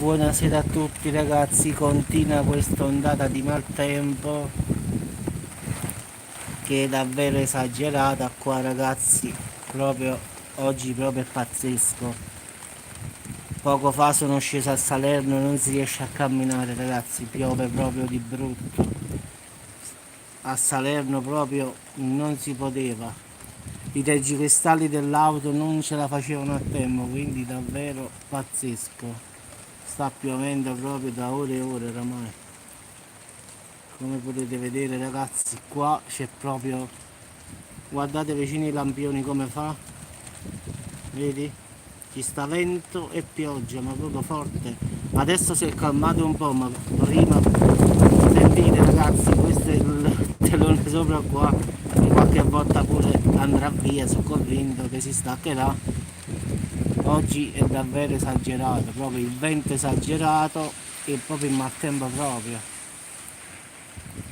Buonasera a tutti ragazzi, continua questa ondata di maltempo che è davvero esagerata qua ragazzi, proprio oggi proprio è pazzesco. Poco fa sono sceso a Salerno, non si riesce a camminare ragazzi, piove proprio di brutto. A Salerno proprio non si poteva. I tergicristalli dell'auto non ce la facevano a tempo, quindi davvero pazzesco. Sta piovendo proprio da ore e ore oramai. Come potete vedere ragazzi, qua c'è proprio, guardate vicino i lampioni come fa, vedi? Ci sta vento e pioggia, ma proprio forte. Adesso si è calmato un po', ma prima, sentite ragazzi, questo è il telone sopra qua, qualche volta pure andrà via, sono convinto che si staccherà. Oggi è davvero esagerato, proprio il vento esagerato e proprio il maltempo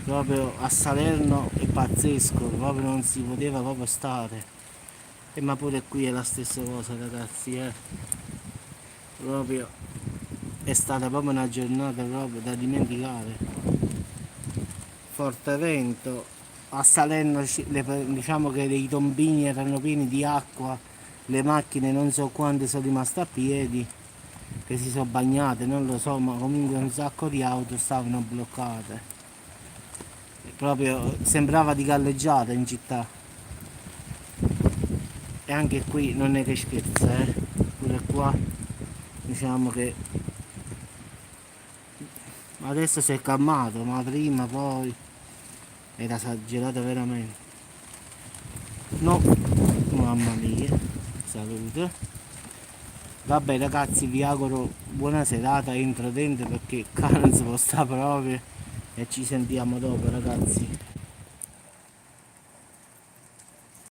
proprio a Salerno è pazzesco, proprio non si poteva proprio stare. Ma pure qui è la stessa cosa ragazzi, proprio è stata proprio una giornata proprio da dimenticare. Forte vento, a Salerno diciamo che i tombini erano pieni di acqua, le macchine non so quante sono rimaste a piedi, che si sono bagnate, non lo so, ma comunque un sacco di auto stavano bloccate. Proprio sembrava di galleggiata in città. E anche qui non è che scherza, pure qua diciamo che adesso si è calmato, ma prima poi era esagerato veramente. No, mamma mia, salute. Vabbè ragazzi, vi auguro buona serata, entro dentro perché qua non si può stare proprio e ci sentiamo dopo ragazzi.